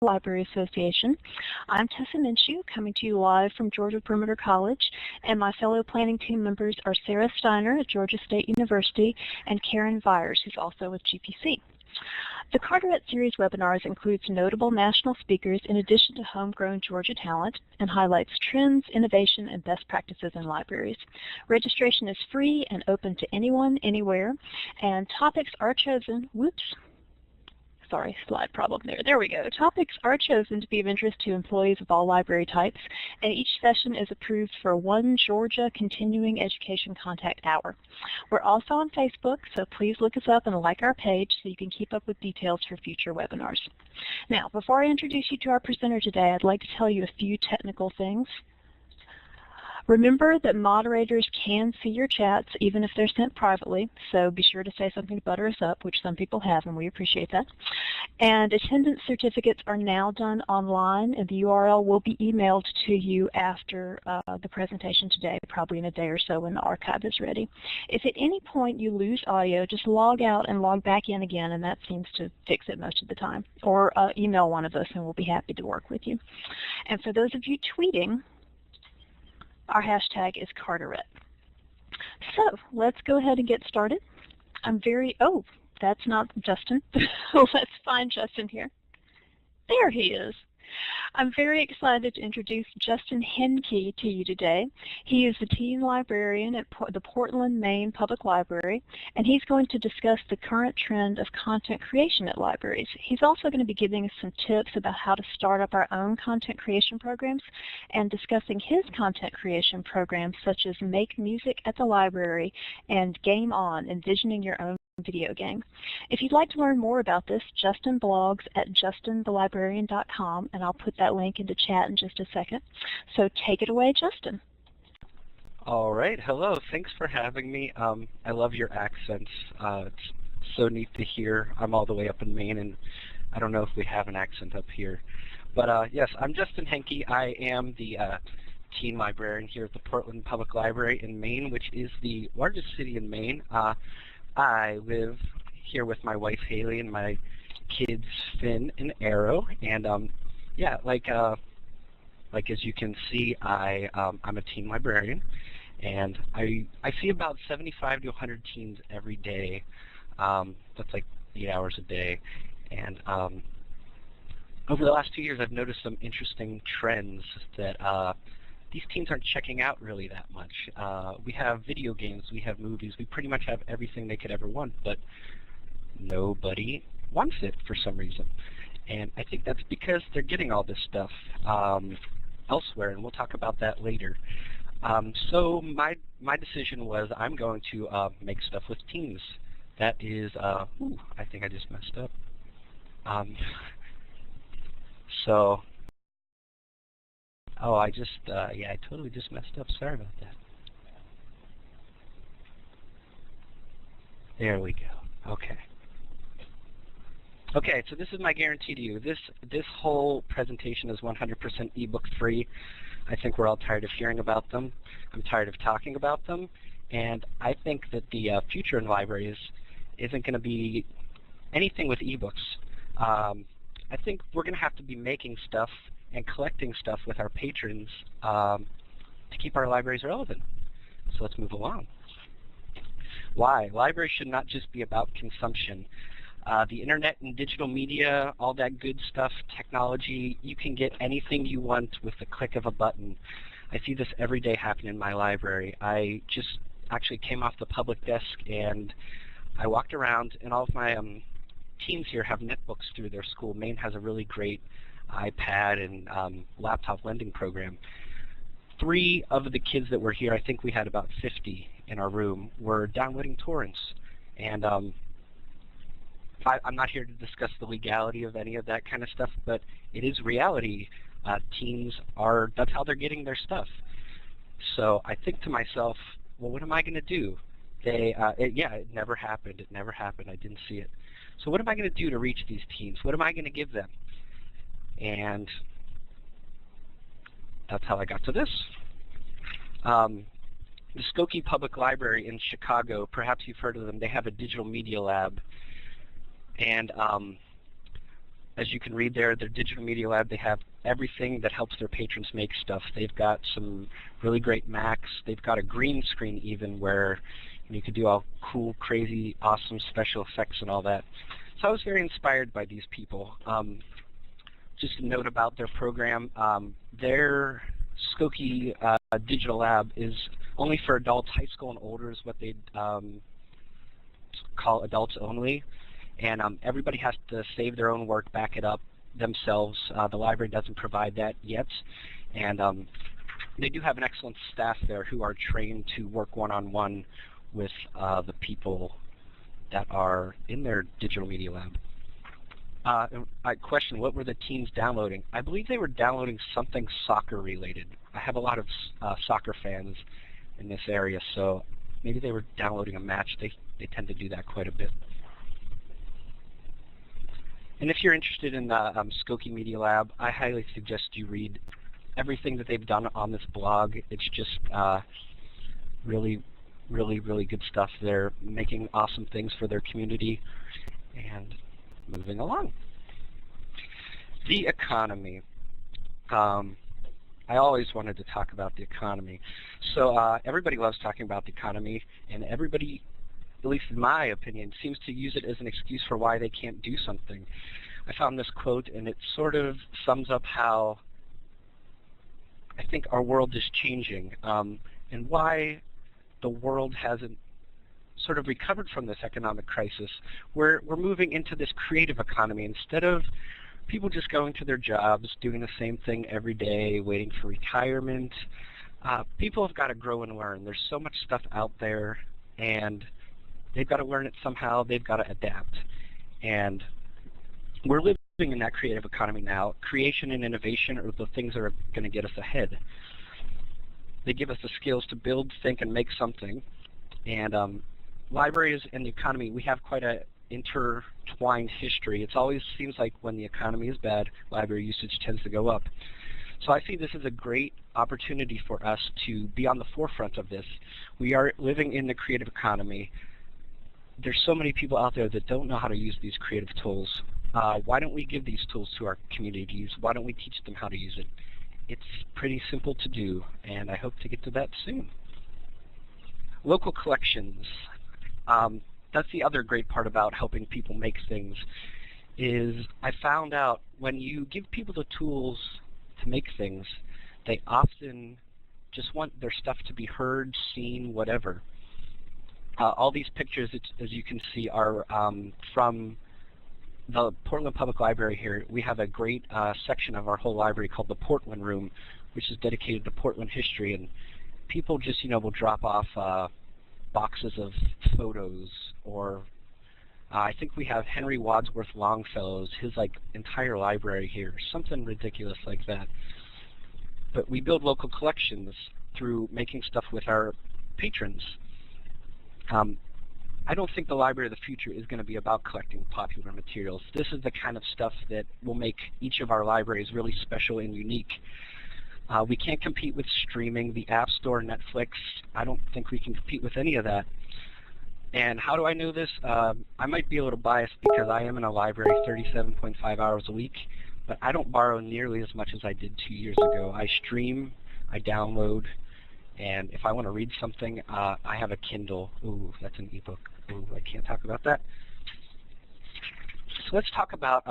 Library Association. I'm Tessa Minshew, coming to you live from Georgia Perimeter College, and my fellow planning team members are Sarah Steiner at Georgia State University and Karen Vyers, who's also with GPC. The Carterette series webinars includes notable national speakers in addition to homegrown Georgia talent and highlights trends, innovation, and best practices in libraries. Registration is free and open to anyone, anywhere, and topics are chosen, sorry, slide problem there. There we go. Topics are chosen to be of interest to employees of all library types, and each session is approved for one Georgia Continuing Education Contact Hour. We're also on Facebook, so please look us up and like our page so you can keep up with details for future webinars. Now, before I introduce you to our presenter today, I'd like to tell you a few technical things. Remember that moderators can see your chats even if they're sent privately, so be sure to say something to butter us up, which some people have, and we appreciate that. And attendance certificates are now done online, and the URL will be emailed to you after the presentation today, probably in a day or so when the archive is ready. If at any point you lose audio, just log out and log back in again, and that seems to fix it most of the time. Or email one of us, and we'll be happy to work with you. And for those of you tweeting, our hashtag is Carterette. So let's go ahead and get started. Oh, that's not Justin. Let's find Justin here. There he is. I'm very excited to introduce Justin Hoenke to you today. He is the teen librarian at the Portland, Maine Public Library, and he's going to discuss the current trend of content creation at libraries. He's also going to be giving us some tips about how to start up our own content creation programs and discussing his content creation programs such as Make Music at the Library and Game On, Envisioning Your Own video game. If you'd like to learn more about this, Justin blogs at justinthe.librarian.com, and I'll put that link into chat in just a second. So take it away, Justin. All right. Hello. Thanks for having me. I love your accents. It's so neat to hear. I'm all the way up in Maine, and I don't know if we have an accent up here. But yes, I'm Justin Hoenke. I am the teen librarian here at the Portland Public Library in Maine, which is the largest city in Maine. I live here with my wife Haley and my kids Finn and Arrow, and yeah, like as you can see, I'm a teen librarian, and I see about 75 to 100 teens every day. That's like 8 hours a day, and over the last 2 years, I've noticed some interesting trends that these teens aren't checking out really that much. We have video games, we have movies, we pretty much have everything they could ever want, but nobody wants it for some reason. And I think that's because they're getting all this stuff elsewhere, and we'll talk about that later. So my decision was I'm going to make stuff with teens. That is, ooh, I think I just messed up. Oh, yeah, I totally just messed up. Sorry about that. There we go. Okay. Okay, so this is my guarantee to you. This whole presentation is 100% ebook free. I think we're all tired of hearing about them. I'm tired of talking about them. And I think that the future in libraries isn't going to be anything with ebooks. I think we're going to have to be making stuff and collecting stuff with our patrons to keep our libraries relevant. So let's move along. Why? Libraries should not just be about consumption. The internet and digital media, all that good stuff, technology, you can get anything you want with the click of a button. I see this every day happen in my library. I just actually came off the public desk and I walked around, and all of my teens here have netbooks through their school. Maine has a really great iPad and laptop lending program. 3 of the kids that were here, I think we had about 50 in our room, were downloading torrents. And I'm not here to discuss the legality of any of that kind of stuff, but it is reality. Teens are, that's how they're getting their stuff. So I think to myself, well, what am I going to do? Yeah, it never happened. It never happened. I didn't see it. So what am I going to do to reach these teens? What am I going to give them? And that's how I got to this. The Skokie Public Library in Chicago, perhaps you've heard of them, they have a digital media lab. And as you can read there, their Digital Media Lab, they have everything that helps their patrons make stuff. They've got some really great Macs. They've got a green screen even where you could do all cool, crazy, awesome special effects and all that. So I was very inspired by these people. Just a note about their program. Their Skokie Digital Lab is only for adults. High school and older is what they'd call adults only. And everybody has to save their own work, back it up themselves. The library doesn't provide that yet. And they do have an excellent staff there who are trained to work one-on-one with the people that are in their Digital Media Lab. I question, what were the teens downloading? I believe they were downloading something soccer related. I have a lot of soccer fans in this area, so maybe they were downloading a match. They tend to do that quite a bit. And if you're interested in the Skokie Media Lab, I highly suggest you read everything that they've done on this blog. It's just really, really, really good stuff. They're making awesome things for their community. And moving along. The economy. I always wanted to talk about the economy. So everybody loves talking about the economy, and everybody, at least in my opinion, seems to use it as an excuse for why they can't do something. I found this quote, and it sort of sums up how I think our world is changing, and why the world hasn't sort of recovered from this economic crisis. We're moving into this creative economy. Instead of people just going to their jobs, doing the same thing every day, waiting for retirement, people have got to grow and learn. There's so much stuff out there, and they've got to learn it somehow. They've got to adapt. And we're living in that creative economy now. Creation and innovation are the things that are going to get us ahead. They give us the skills to build, think, and make something. And libraries and the economy, we have quite an intertwined history. It always seems like when the economy is bad, library usage tends to go up. So I see this as a great opportunity for us to be on the forefront of this. We are living in the creative economy. There's so many people out there that don't know how to use these creative tools. Why don't we give these tools to our communities? Why don't we teach them how to use it? It's pretty simple to do, and I hope to get to that soon. Local collections. That's the other great part about helping people make things, is I found out when you give people the tools to make things, they often just want their stuff to be heard, seen, whatever. All these pictures, as you can see, are from the Portland Public Library here. We have a great section of our whole library called the Portland Room, which is dedicated to Portland history, and people just, will drop off boxes of photos, or I think we have Henry Wadsworth Longfellow's, his entire library here, something ridiculous like that. But we build local collections through making stuff with our patrons. I don't think the Library of the Future is going to be about collecting popular materials. This is the kind of stuff that will make each of our libraries really special and unique. We can't compete with streaming, the App Store, Netflix. I don't think we can compete with any of that. And how do I know this? I might be a little biased because I am in a library 37.5 hours a week, but I don't borrow nearly as much as I did 2 years ago. I stream, I download, and if I want to read something, I have a Kindle. Ooh, that's an ebook. Ooh, I can't talk about that. So let's talk about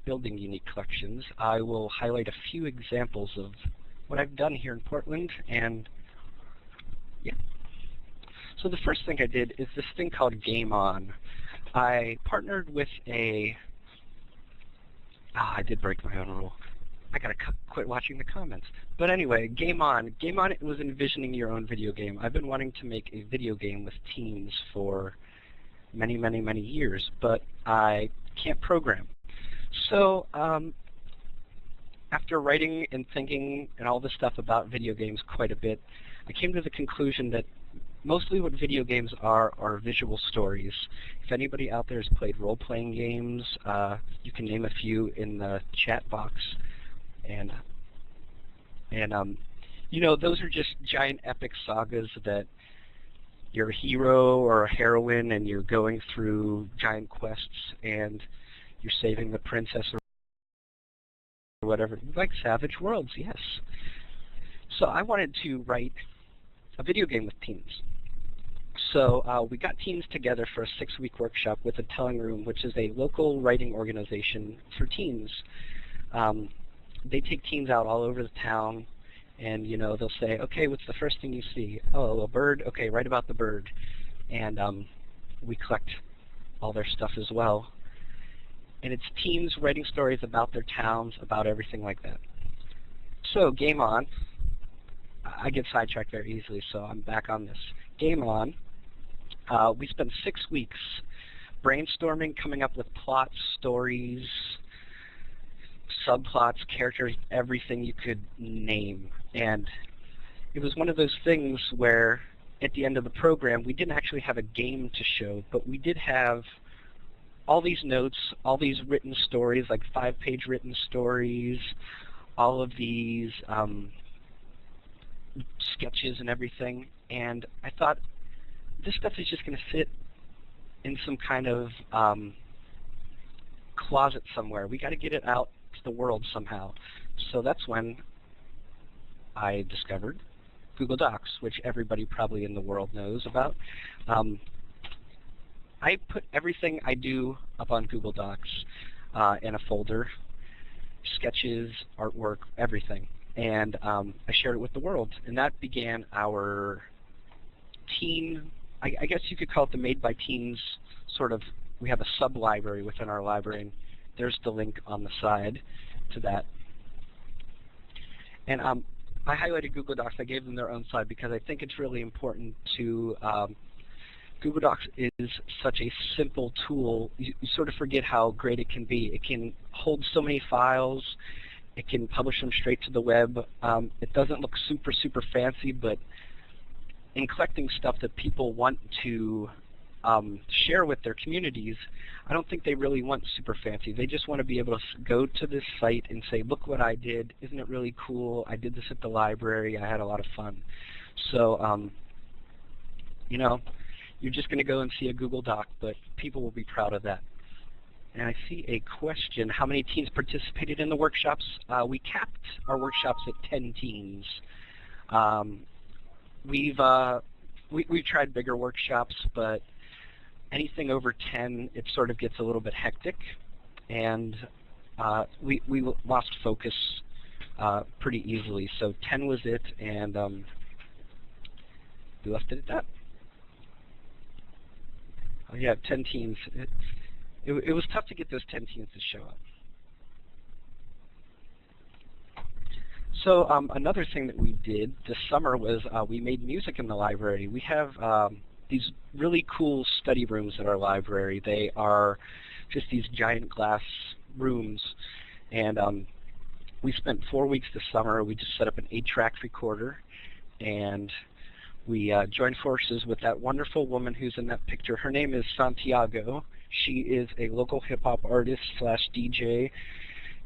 building unique collections. I will highlight a few examples of what I've done here in Portland, and yeah. So the first thing I did is this thing called Game On. I partnered with I did break my own rule. I gotta quit watching the comments. But anyway, Game On. Game On was envisioning your own video game. I've been wanting to make a video game with teens for many, many, many years, but I can't program. So after writing and thinking and all this stuff about video games quite a bit, I came to the conclusion that mostly what video games are visual stories. If anybody out there has played role-playing games, you can name a few in the chat box. And those are just giant epic sagas that you're a hero or a heroine and you're going through giant quests, and you're saving the princess or whatever. You like Savage Worlds, yes. So I wanted to write a video game with teens. So we got teens together for a 6-week workshop with the Telling Room, which is a local writing organization for teens. They take teens out all over the town, and they'll say, okay, what's the first thing you see? Oh, a bird? Okay, write about the bird. And we collect all their stuff as well. And it's teens writing stories about their towns, about everything like that. So game on. I get sidetracked very easily, so I'm back on this. Game on. We spent 6 weeks brainstorming, coming up with plots, stories, subplots, characters, everything you could name. And it was one of those things where at the end of the program, we didn't actually have a game to show, but we did have all these notes, all these written stories, like 5-page written stories, all of these sketches and everything. And I thought, this stuff is just going to sit in some kind of closet somewhere. We got to get it out to the world somehow. So that's when I discovered Google Docs, which everybody probably in the world knows about. I put everything I do up on Google Docs in a folder, sketches, artwork, everything. And I shared it with the world. And that began our teen, I guess you could call it the Made by Teens sort of, we have a sub-library within our library, and there's the link on the side to that. And I highlighted Google Docs. I gave them their own slide because I think it's really important to, Google Docs is such a simple tool. You sort of forget how great it can be. It can hold so many files. It can publish them straight to the web. It doesn't look super, super fancy, but in collecting stuff that people want to share with their communities, I don't think they really want super fancy. They just want to be able to go to this site and say, look what I did. Isn't it really cool? I did this at the library. I had a lot of fun. So, you're just going to go and see a Google Doc, but people will be proud of that. And I see a question. How many teens participated in the workshops? We capped our workshops at 10 teens. We've tried bigger workshops, but anything over 10, it sort of gets a little bit hectic, and we lost focus pretty easily. So 10 was it, and we left it at that. Oh yeah, 10 teens. It was tough to get those 10 teens to show up. So another thing that we did this summer was we made music in the library. We have these really cool study rooms at our library. They are just these giant glass rooms. And we spent 4 weeks this summer. We just set up an 8-track recorder. And we joined forces with that wonderful woman who's in that picture. Her name is Santiago. She is a local hip-hop artist / DJ.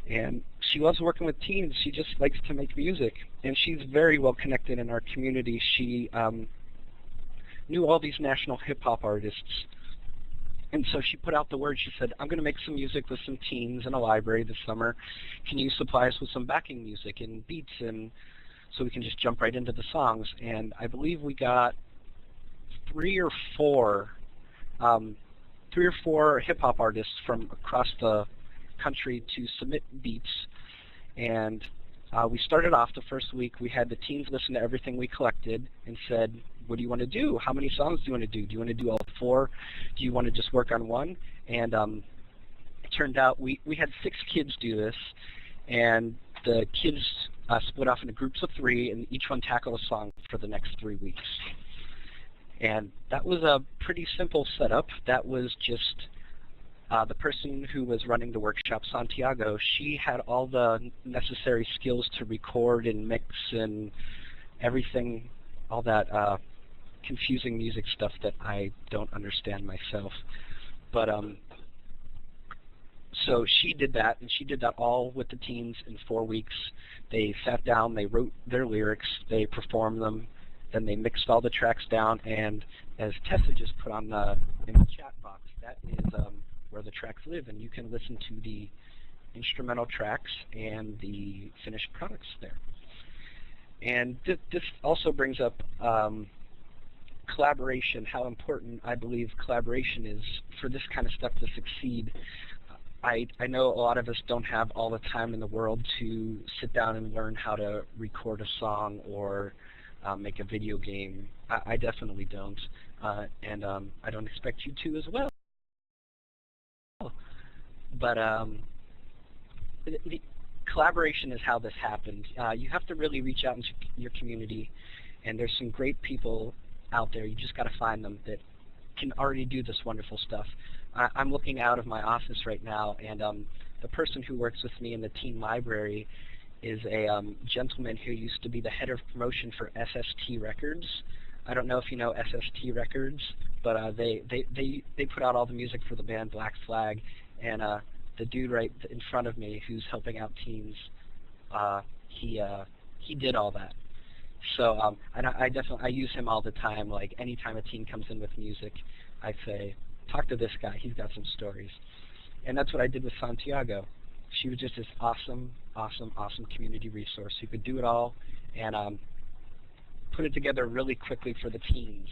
And she loves working with teens. She just likes to make music. And she's very well connected in our community. She knew all these national hip-hop artists. And so she put out the word. She said, I'm going to make some music with some teens in a library this summer. Can you supply us with some backing music and beats, and so we can just jump right into the songs? And I believe we got 3 or 4 hip-hop artists from across the country to submit beats. And we started off the first week. We had the teens listen to everything we collected and said, what do you want to do? How many songs do you want to do? Do you want to do all 4? Do you want to just work on one? And it turned out we had 6 kids do this, and the kids split off into groups of 3, and each one tackled a song for the next 3 weeks. And that was a pretty simple setup. That was just the person who was running the workshop, Santiago. She had all the necessary skills to record and mix and everything, all that confusing music stuff that I don't understand myself. But so she did that, and she did that all with the teens in 4 weeks. They sat down, they wrote their lyrics, they performed them, then they mixed all the tracks down, and as Tessa just put on in the chat box, that is where the tracks live, and you can listen to the instrumental tracks and the finished products there. And this also brings up collaboration, how important I believe collaboration is for this kind of stuff to succeed. I know a lot of us don't have all the time in the world to sit down and learn how to record a song or make a video game. I definitely don't, and I don't expect you to as well. But the collaboration is how this happens. You have to really reach out into your community, and there's some great people out there. You just got to find them that can already do this wonderful stuff. I'm looking out of my office right now, and the person who works with me in the teen library is a gentleman who used to be the head of promotion for SST Records. I don't know if you know SST Records, but they put out all the music for the band Black Flag, and the dude right in front of me who's helping out teens, he did all that. So I use him all the time. Like anytime a teen comes in with music, I say, talk to this guy. He's got some stories. And that's what I did with Santiago. She was just this awesome, awesome, awesome community resource who could do it all and put it together really quickly for the teens.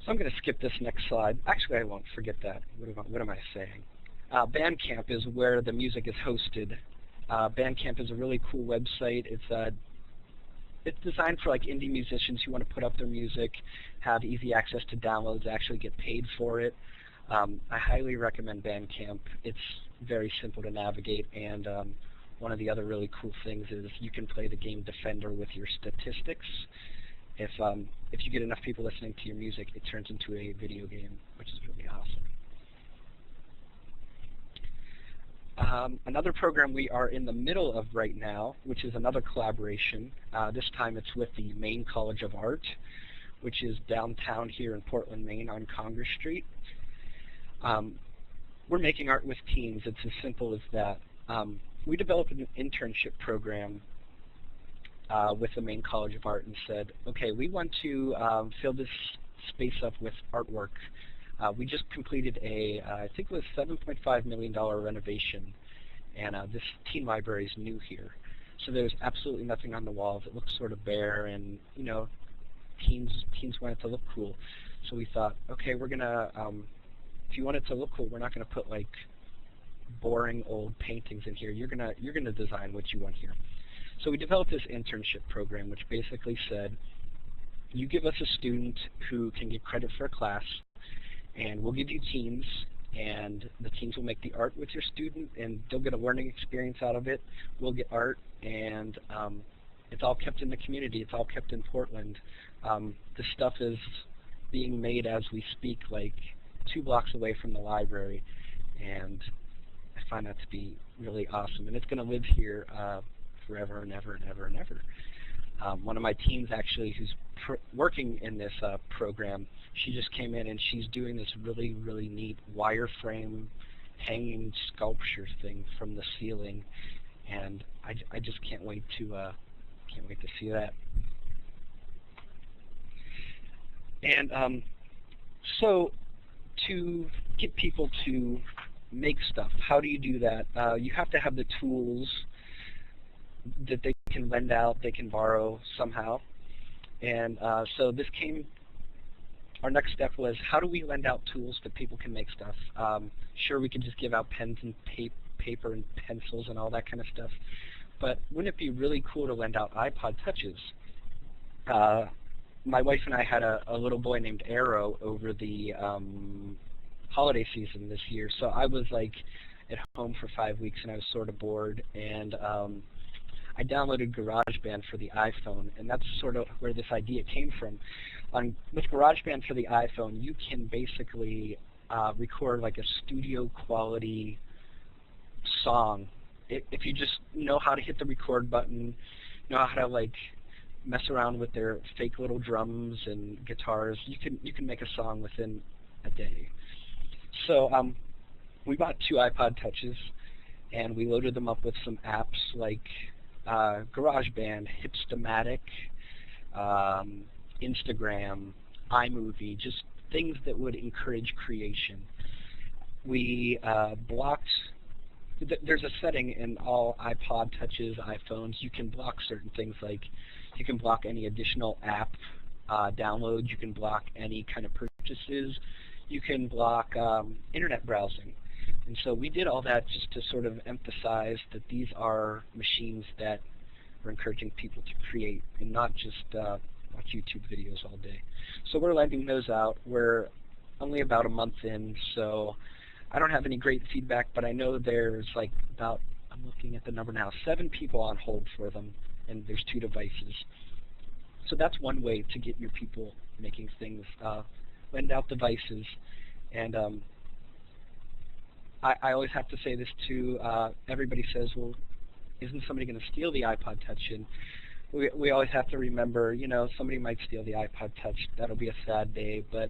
So I'm going to skip this next slide. Actually, I won't forget that. What am I saying? BandCamp is where the music is hosted. BandCamp is a really cool website. It's designed for like indie musicians who want to put up their music, have easy access to downloads, actually get paid for it. I highly recommend BandCamp. It's very simple to navigate, and one of the other really cool things is you can play the game Defender with your statistics. If you get enough people listening to your music, it turns into a video game, which is really awesome. Another program we are in the middle of right now, which is another collaboration. This time it's with the Maine College of Art, which is downtown here in Portland, Maine on Congress Street. We're making art with teens. It's as simple as that. We developed an internship program with the Maine College of Art and said, okay, we want to fill this space up with artwork. We just completed I think it was $7.5 million renovation, and this teen library is new here. So there's absolutely nothing on the walls. It looks sort of bare, and you know, teens want it to look cool. So we thought, okay, we're gonna, if you want it to look cool, we're not gonna put like boring old paintings in here. You're gonna design what you want here. So we developed this internship program, which basically said, you give us a student who can get credit for a class, and we'll give you teams, and the teams will make the art with your student, and they'll get a learning experience out of it. We'll get art, and it's all kept in the community. It's all kept in Portland. This stuff is being made as we speak, like 2 blocks away from the library, and I find that to be really awesome. And it's going to live here forever and ever and ever and ever. One of my teams actually who's working in this program, she just came in and she's doing this really, really neat wireframe hanging sculpture thing from the ceiling, and I just can't wait to see that. And so to get people to make stuff, how do you do that? You have to have the tools that they can lend out, they can borrow somehow. And so our next step was, how do we lend out tools that people can make stuff? Sure, we could just give out pens and paper and pencils and all that kind of stuff, but wouldn't it be really cool to lend out iPod Touches? My wife and I had a little boy named Arrow over the holiday season this year, so I was like at home for 5 weeks and I was sort of bored, and I downloaded GarageBand for the iPhone, and that's sort of where this idea came from. With GarageBand for the iPhone, you can basically record like a studio quality song. If you just know how to hit the record button, know how to like mess around with their fake little drums and guitars, you can make a song within a day. So we bought 2 iPod Touches, and we loaded them up with some apps like GarageBand, Hipstamatic, Instagram, iMovie, just things that would encourage creation. we blocked. There's a setting in all iPod Touches, iPhones. You can block certain things, like you can block any additional app downloads. You can block any kind of purchases. You can block internet browsing. And so we did all that just to sort of emphasize that these are machines that we're encouraging people to create and not just watch YouTube videos all day. So we're letting those out. We're only about a month in, so I don't have any great feedback, but I know there's like about, I'm looking at the number now, 7 people on hold for them, and there's 2 devices. So that's one way to get your people making things, lend out devices. And I always have to say this too, everybody says, well, isn't somebody going to steal the iPod Touch? And we always have to remember, you know, somebody might steal the iPod Touch. That'll be a sad day, but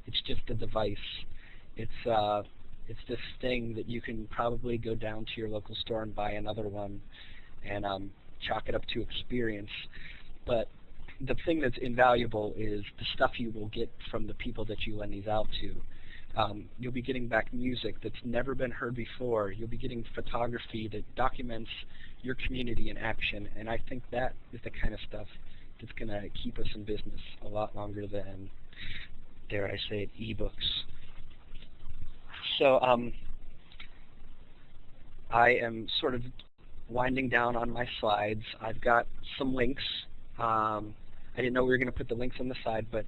it's just a device. It's this thing that you can probably go down to your local store and buy another one and chalk it up to experience. But the thing that's invaluable is the stuff you will get from the people that you lend these out to. You'll be getting back music that's never been heard before. You'll be getting photography that documents your community in action, and I think that is the kind of stuff that's going to keep us in business a lot longer than, dare I say it, ebooks. So I am sort of winding down on my slides. I've got some links. I didn't know we were going to put the links on the side, but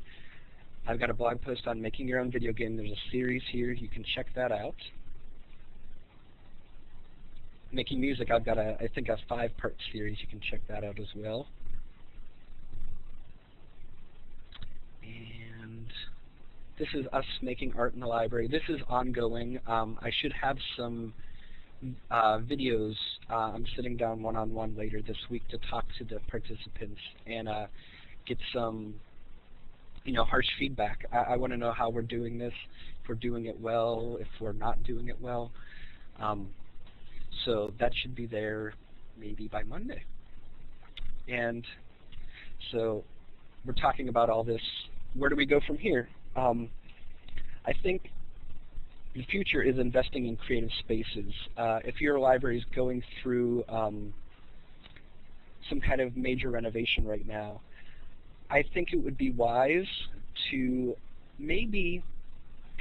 I've got a blog post on making your own video game. There's a series here. You can check that out. Making music, I've got I think a 5-part series. You can check that out as well. And this is us making art in the library. This is ongoing. I should have some videos. I'm sitting down one-on-one later this week to talk to the participants and get some, you know, harsh feedback. I want to know how we're doing this, if we're doing it well, if we're not doing it well. So that should be there maybe by Monday. And so we're talking about all this. Where do we go from here? I think the future is investing in creative spaces. If your library is going through some kind of major renovation right now, I think it would be wise to maybe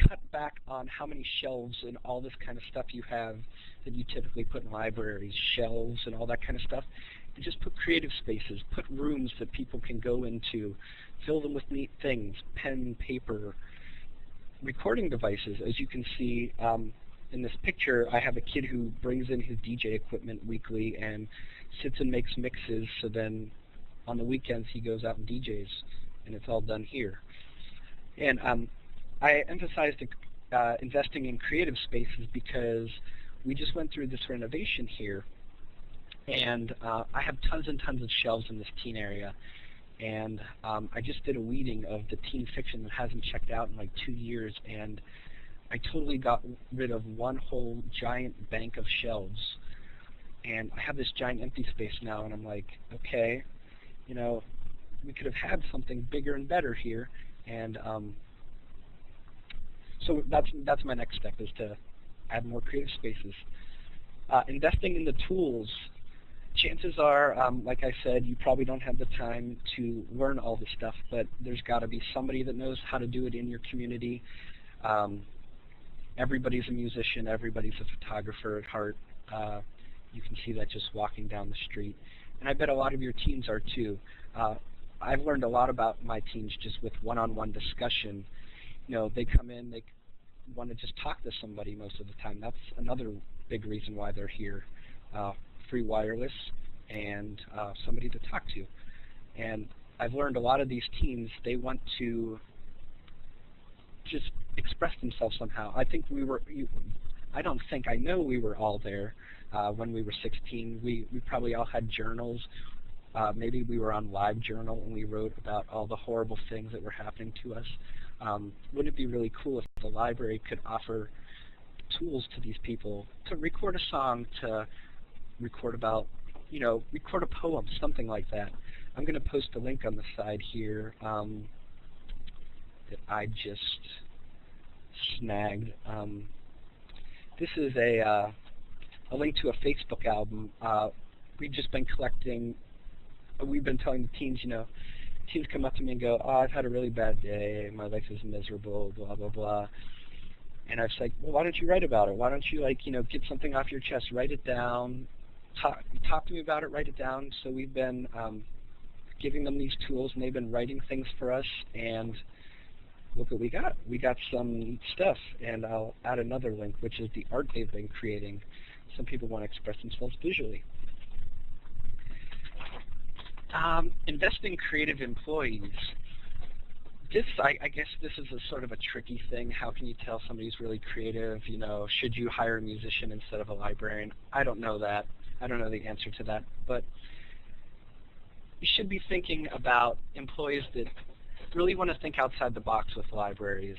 cut back on how many shelves and all this kind of stuff you have that you typically put in libraries, shelves and all that kind of stuff, and just put creative spaces, put rooms that people can go into, fill them with neat things, pen, paper, recording devices. As you can see in this picture, I have a kid who brings in his DJ equipment weekly and sits and makes mixes, so then on the weekends he goes out and DJs, and it's all done here. And I emphasized investing in creative spaces because we just went through this renovation here, and I have tons and tons of shelves in this teen area, and I just did a weeding of the teen fiction that hasn't checked out in like 2 years, and I totally got rid of one whole giant bank of shelves, and I have this giant empty space now, and I'm like, okay, you know, we could have had something bigger and better here, and so that's my next step, is to add more creative spaces. Investing in the tools. Chances are, like I said, you probably don't have the time to learn all this stuff, but there's got to be somebody that knows how to do it in your community. Everybody's a musician. Everybody's a photographer at heart. You can see that just walking down the street. And I bet a lot of your teens are too. I've learned a lot about my teens just with one-on-one discussion. You know, they come in, they want to just talk to somebody most of the time. That's another big reason why they're here. Free wireless and somebody to talk to. And I've learned a lot of these teens, they want to just express themselves somehow. I think we were, I know we were all there when we were 16. We probably all had journals. Maybe we were on LiveJournal and we wrote about all the horrible things that were happening to us. Wouldn't it be really cool if the library could offer tools to these people to record a song, to record about, you know, record a poem, something like that. I'm going to post a link on the side here that I just snagged. This is a link to a Facebook album. We've just been collecting. We've been telling the teens, teens come up to me and go, "Oh, I've had a really bad day. My life is miserable. Blah blah blah." And I was like, "Well, why don't you write about it? Why don't you get something off your chest? Write it down. Talk to me about it. Write it down." So we've been giving them these tools, and they've been writing things for us. And look what we got. We got some stuff, and I'll add another link, which is the art they've been creating. Some people want to express themselves visually. Invest in creative employees. I guess this is a sort of a tricky thing. How can you tell somebody's really creative? Should you hire a musician instead of a librarian? I don't know that. I don't know the answer to that. But you should be thinking about employees that really want to think outside the box with libraries.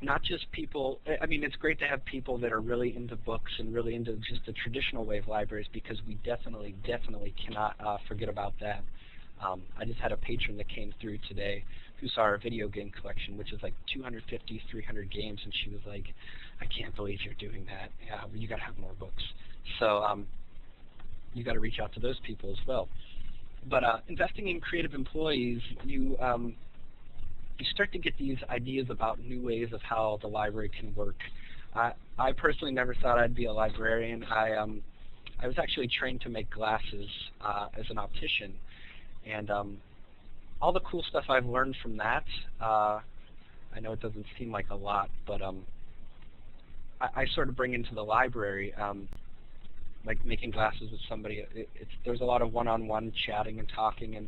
Not just people, it's great to have people that are really into books and really into just the traditional way of libraries, because we definitely cannot forget about that. I just had a patron that came through today who saw our video game collection, which is like 250, 300 games, and she was like, "I can't believe you're doing that. Yeah, you got to have more books." So you got to reach out to those people as well. But investing in creative employees, you start to get these ideas about new ways of how the library can work. I personally never thought I'd be a librarian. I was actually trained to make glasses as an optician, and all the cool stuff I've learned from that, I know it doesn't seem like a lot, but I sort of bring into the library, like making glasses with somebody. There's a lot of one-on-one chatting and talking, and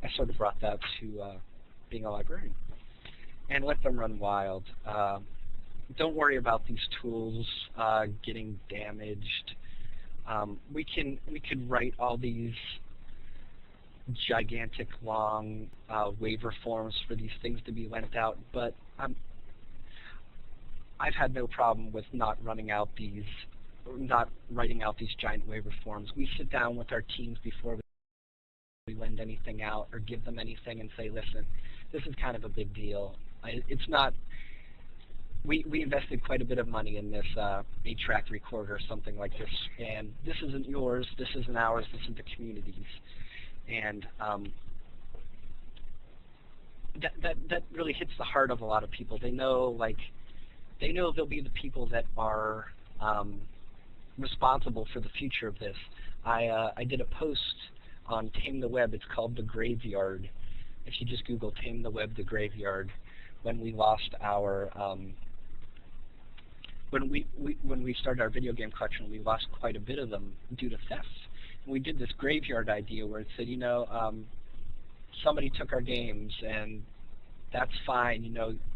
I sort of brought that to being a librarian. And let them run wild. Don't worry about these tools getting damaged. We could write all these gigantic long waiver forms for these things to be lent out, but I've had no problem with not writing out these giant waiver forms. We sit down with our teams before we lend anything out or give them anything and say, "Listen, this is kind of a big deal. It's not." We invested quite a bit of money in this 8-track recorder or something like this, and this isn't yours, this isn't ours, this is the community's. And that really hits the heart of a lot of people. They know they'll be the people that are responsible for the future of this. I did a post on Tame the Web. It's called The Graveyard. If you just Google Tame the Web, The Graveyard, when we lost our when we started our video game collection, we lost quite a bit of them due to theft. And we did this graveyard idea where it said, somebody took our games, and that's fine.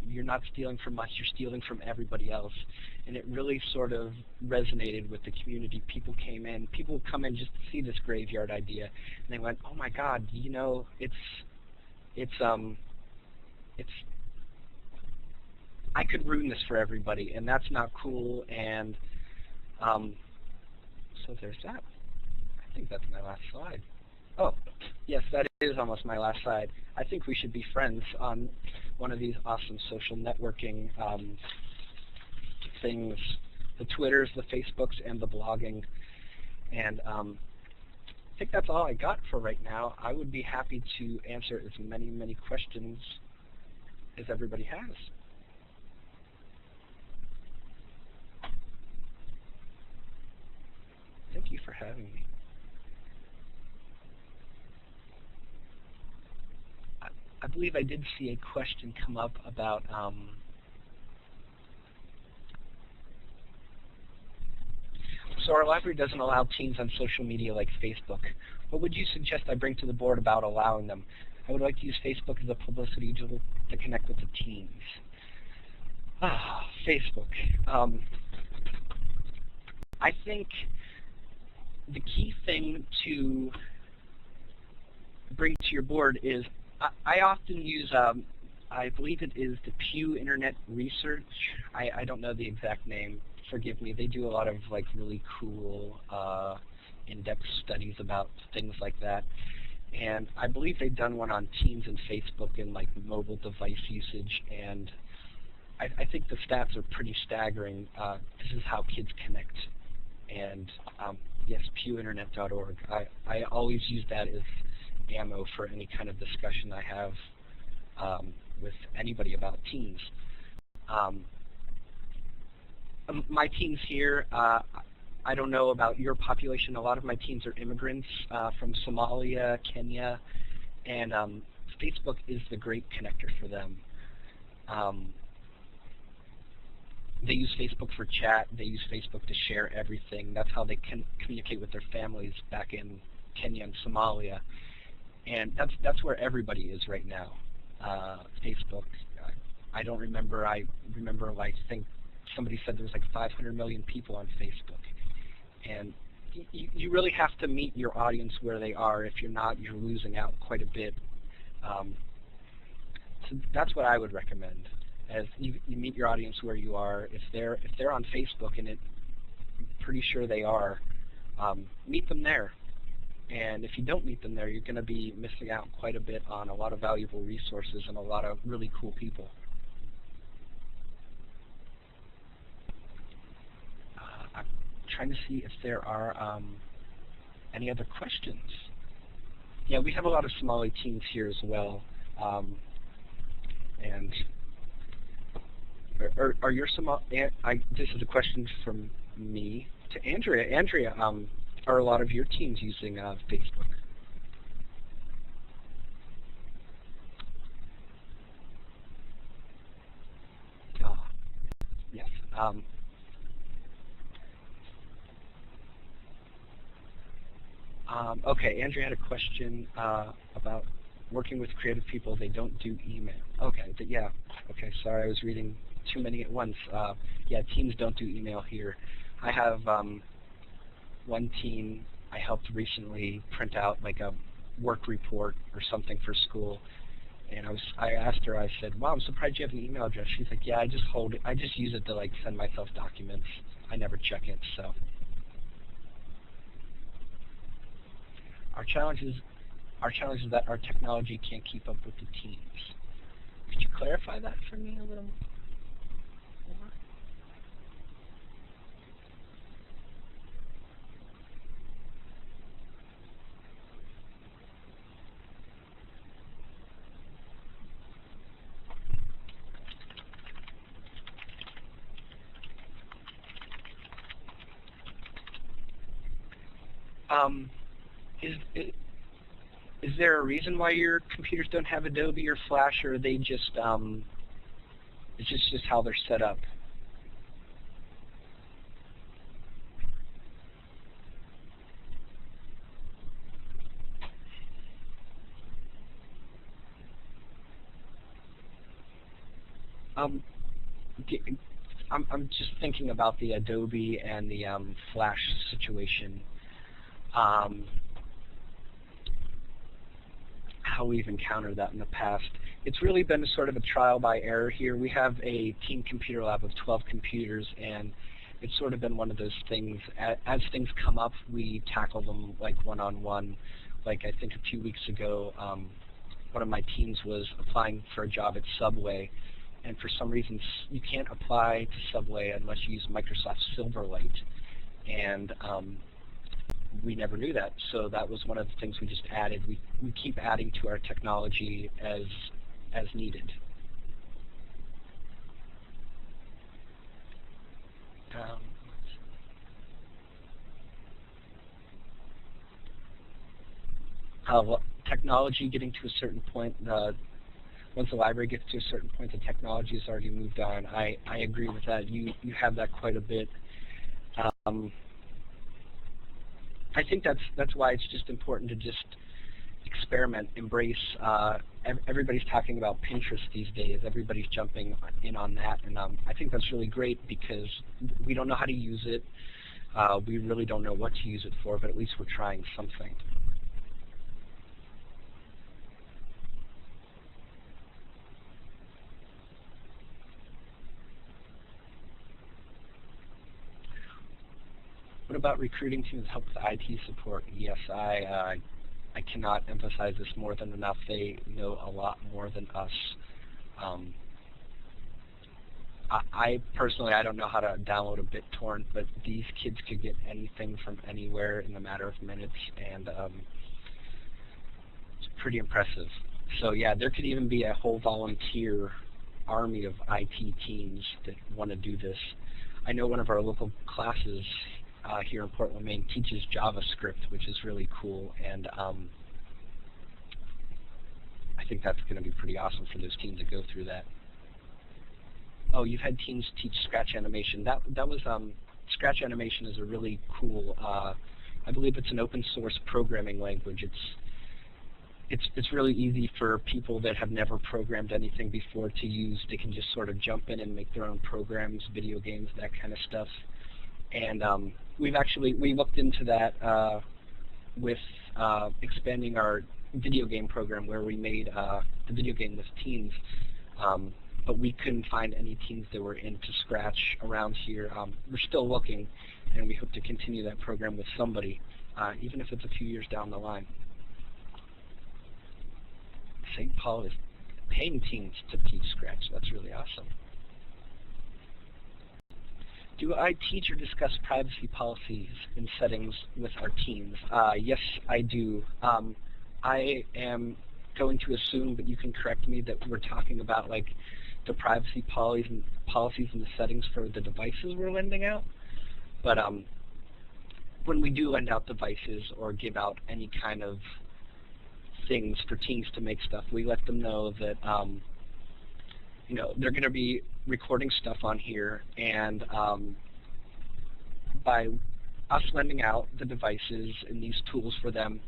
You're not stealing from us, you're stealing from everybody else. And it really sort of resonated with the community. People came in, people would come in just to see this graveyard idea, and they went, "Oh my God, it's I could ruin this for everybody, and that's not cool." And so there's that. I think that's my last slide. Oh, yes, that is almost my last slide. I think we should be friends on one of these awesome social networking things, the Twitters, the Facebooks, and the blogging. And I think that's all I got for right now. I would be happy to answer as many questions as everybody has. Thank you for having me. I believe I did see a question come up about so our library doesn't allow teens on social media like Facebook. What would you suggest I bring to the board about allowing them? I would like to use Facebook as a publicity tool to connect with the teens. Facebook. I think the key thing to bring to your board is I often use, I believe it is the Pew Internet Research. I don't know the exact name. Forgive me. They do a lot of really cool in-depth studies about things like that. And I believe they've done one on teens and Facebook and mobile device usage. And I think the stats are pretty staggering. This is how kids connect. And yes, pewinternet.org. I always use that as ammo for any kind of discussion I have with anybody about teens. My teens here, I don't know about your population. A lot of my teens are immigrants from Somalia, Kenya, and Facebook is the great connector for them. They use Facebook for chat. They use Facebook to share everything. That's how they can communicate with their families back in Kenya and Somalia. And that's where everybody is right now. Facebook. I don't remember. I remember, like, I think somebody said there was like 500 million people on Facebook. And you really have to meet your audience where they are. If you're not, you're losing out quite a bit. So that's what I would recommend. As you meet your audience where you are. If they're on Facebook, and I'm pretty sure they are, meet them there. And if you don't meet them there, you're going to be missing out quite a bit on a lot of valuable resources and a lot of really cool people. I'm trying to see if there are any other questions. Yeah, we have a lot of Somali teens here as well. And are your Somali? This is a question from me to Andrea. Andrea, are a lot of your teens using Facebook? Yes. Okay, Andrea had a question about working with creative people. They don't do email. Okay, yeah. Okay, sorry, I was reading too many at once. Yeah, teens don't do email here. I have one teen I helped recently print out like a work report or something for school, and I asked her. I said, "Wow, I'm surprised you have an email address." She's like, "Yeah, I just use it to like send myself documents. I never check it." So our challenge is that our technology can't keep up with the teens. Could you clarify that for me a little more? Is there a reason why your computers don't have Adobe or Flash, or are they just it's just how they're set up? I'm just thinking about the Adobe and the Flash situation. How we've encountered that in the past. It's really been sort of a trial by error here. We have a team computer lab of 12 computers, and it's sort of been one of those things. As things come up, we tackle them like one-on-one. Like I think a few weeks ago, one of my teams was applying for a job at Subway, and for some reason you can't apply to Subway unless you use Microsoft Silverlight. And we never knew that, so that was one of the things we just added. We keep adding to our technology as needed. Well, technology getting to a certain point, once the library gets to a certain point, the technology has already moved on. I agree with that. You have that quite a bit. I think that's why it's just important to just experiment, embrace. Everybody's talking about Pinterest these days. Everybody's jumping in on that, and I think that's really great because we don't know how to use it. We really don't know what to use it for, but at least we're trying something. What about recruiting teams help with IT support? Yes, I cannot emphasize this more than enough. They know a lot more than us. I personally, I don't know how to download a BitTorrent, but these kids could get anything from anywhere in a matter of minutes, and it's pretty impressive. So yeah, there could even be a whole volunteer army of IT teams that want to do this. I know one of our local classes here in Portland, Maine teaches JavaScript, which is really cool, and I think that's going to be pretty awesome for those teams to go through that. Oh, you've had teams teach Scratch animation. That was Scratch animation is a really cool. I believe it's an open source programming language. It's really easy for people that have never programmed anything before to use. They can just sort of jump in and make their own programs, video games, that kind of stuff. And we looked into that with expanding our video game program, where we made the video game with teens. But we couldn't find any teens that were into Scratch around here. We're still looking, and we hope to continue that program with somebody, even if it's a few years down the line. St. Paul is paying teens to teach Scratch. That's really awesome. Do I teach or discuss privacy policies and settings with our teens? Yes, I do. I am going to assume, but you can correct me, that we're talking about like the privacy policies and the settings for the devices we're lending out. But when we do lend out devices or give out any kind of things for teens to make stuff, we let them know that you know, they're going to be recording stuff on here, and by us lending out the devices and these tools for them,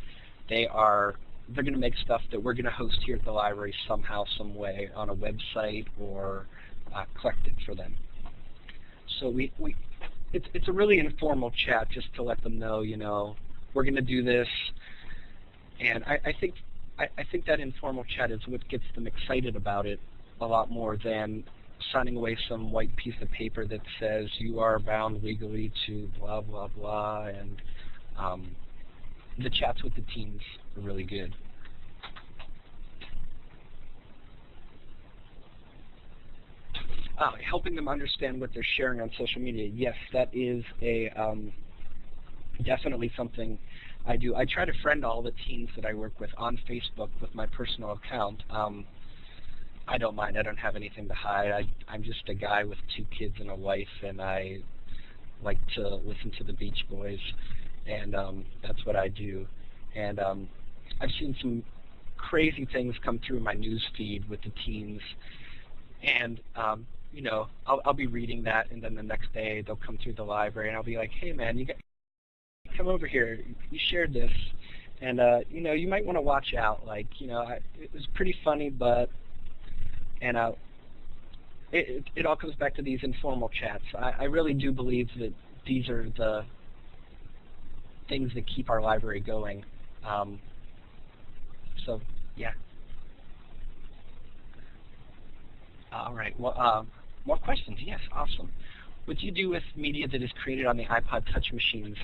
they're going to make stuff that we're going to host here at the library somehow, some way, on a website or collect it for them. So it's a really informal chat just to let them know, you know, we're going to do this, and I think that informal chat is what gets them excited about it a lot more than signing away some white piece of paper that says you are bound legally to blah blah blah, and the chats with the teams are really good. Helping them understand what they're sharing on social media. Yes, that is a definitely something I do. I try to friend all the teens that I work with on Facebook with my personal account. I don't mind. I don't have anything to hide. I'm just a guy with 2 kids and a wife, and I like to listen to the Beach Boys, and that's what I do. And I've seen some crazy things come through my news feed with the teens, and you know, I'll be reading that, and then the next day they'll come through the library, and I'll be like, hey man, you come over here, you shared this, and you know, you might want to watch out. Like, you know, it was pretty funny, but, and it all comes back to these informal chats. I really do believe that these are the things that keep our library going. So yeah. All right. Well, more questions? Yes. Awesome. What do you do with media that is created on the iPod Touch machines?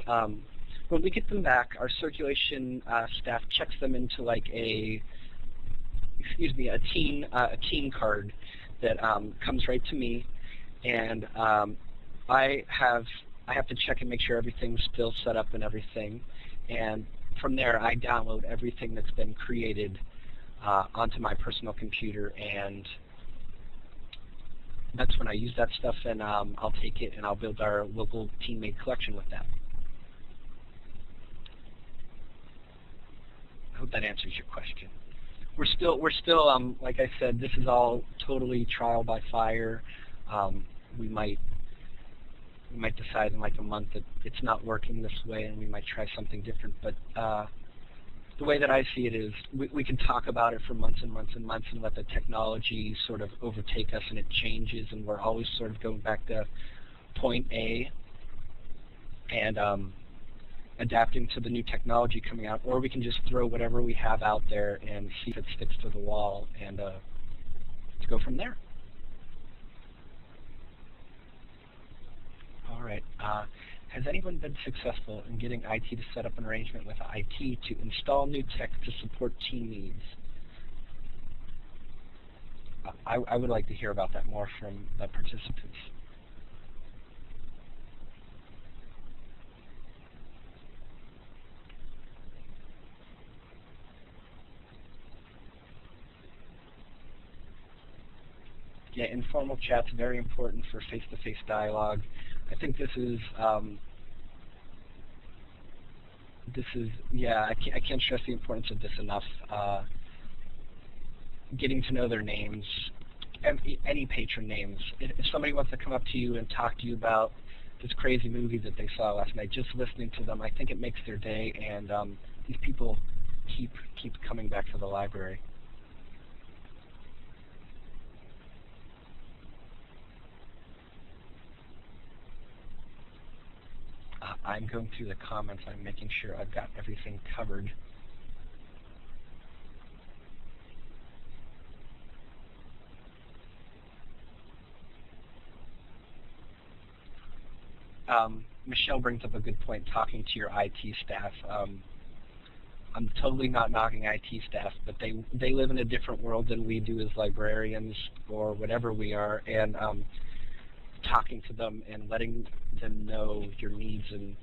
When we get them back, our circulation staff checks them into like a teen card that comes right to me, and I have to check and make sure everything's still set up and everything, and from there I download everything that's been created onto my personal computer, and that's when I use that stuff, and I'll take it and I'll build our local teen-made collection with that. I hope that answers your question. We're still like I said, this is all totally trial by fire. We might decide in like a month that it's not working this way, and we might try something different. But the way that I see it is we can talk about it for months and months and months and let the technology sort of overtake us, and it changes, and we're always sort of going back to point A and adapting to the new technology coming out, or we can just throw whatever we have out there and see if it sticks to the wall, and to go from there. All right. Has anyone been successful in getting IT to set up an arrangement with IT to install new tech to support teen needs? I would like to hear about that more from the participants. Yeah, informal chat's very important for face-to-face dialogue. I think this is yeah, I can't stress the importance of this enough. Getting to know their names, any patron names. If somebody wants to come up to you and talk to you about this crazy movie that they saw last night, just listening to them, I think it makes their day, and these people keep coming back to the library. I'm going through the comments. I'm making sure I've got everything covered. Michelle brings up a good point talking to your IT staff. I'm totally not knocking IT staff, but they live in a different world than we do as librarians or whatever we are, and talking to them and letting them know your needs and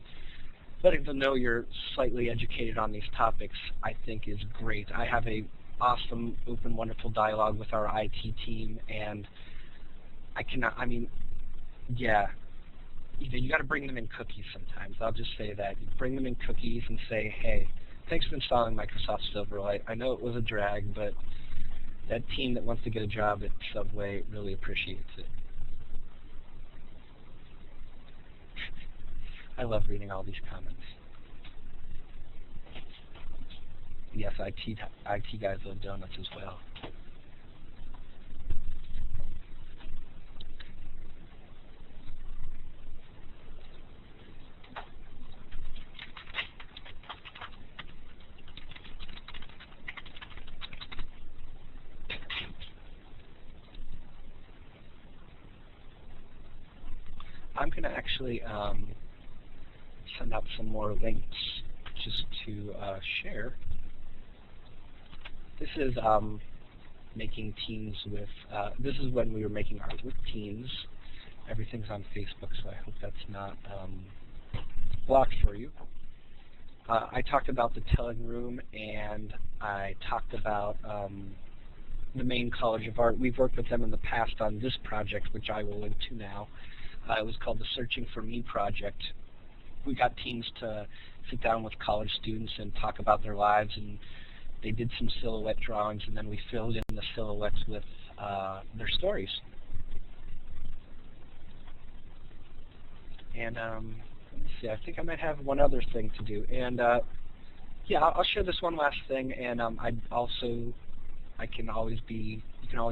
letting them know you're slightly educated on these topics, I think is great. I have a awesome, open, wonderful dialogue with our IT team, and yeah, you got to bring them in cookies sometimes. I'll just say that. You bring them in cookies and say, hey, thanks for installing Microsoft Silverlight. I know it was a drag, but that team that wants to get a job at Subway really appreciates it. I love reading all these comments. Yes, IT guys love donuts as well. I'm going to actually send out some more links just to share. This is making teams with, this is when we were making art with teams. Everything's on Facebook, so I hope that's not blocked for you. I talked about the Telling Room, and I talked about the Maine College of Art. We've worked with them in the past on this project, which I will link to now. It was called the Searching for Me project. We got teams to sit down with college students and talk about their lives, and they did some silhouette drawings, and then we filled in the silhouettes with their stories. And let me see, I think I might have one other thing to do. And yeah, I'll share this one last thing, and you can always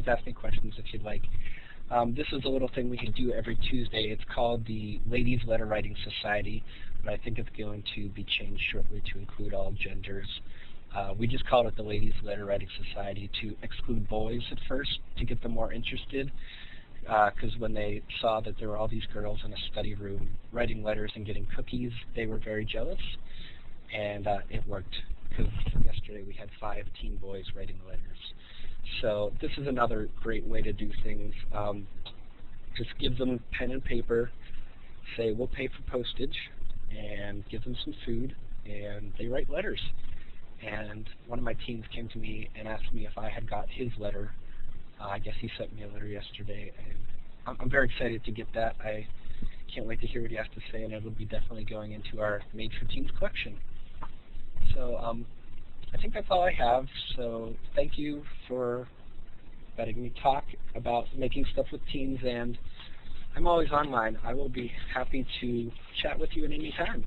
ask me questions if you'd like. This is a little thing we can do every Tuesday. It's called the Ladies Letter Writing Society, but I think it's going to be changed shortly to include all genders. We just called it the Ladies Letter Writing Society to exclude boys at first to get them more interested, because when they saw that there were all these girls in a study room writing letters and getting cookies, they were very jealous, and it worked, because yesterday we had 5 teen boys writing letters. So this is another great way to do things. Just give them pen and paper, say we'll pay for postage, and give them some food, and they write letters. And one of my teens came to me and asked me if I had got his letter. I guess he sent me a letter yesterday, and I'm very excited to get that. I can't wait to hear what he has to say, and it'll be definitely going into our Made for Teens collection. So I think that's all I have, so thank you for letting me talk about making stuff with teens, and I'm always online. I will be happy to chat with you at any time.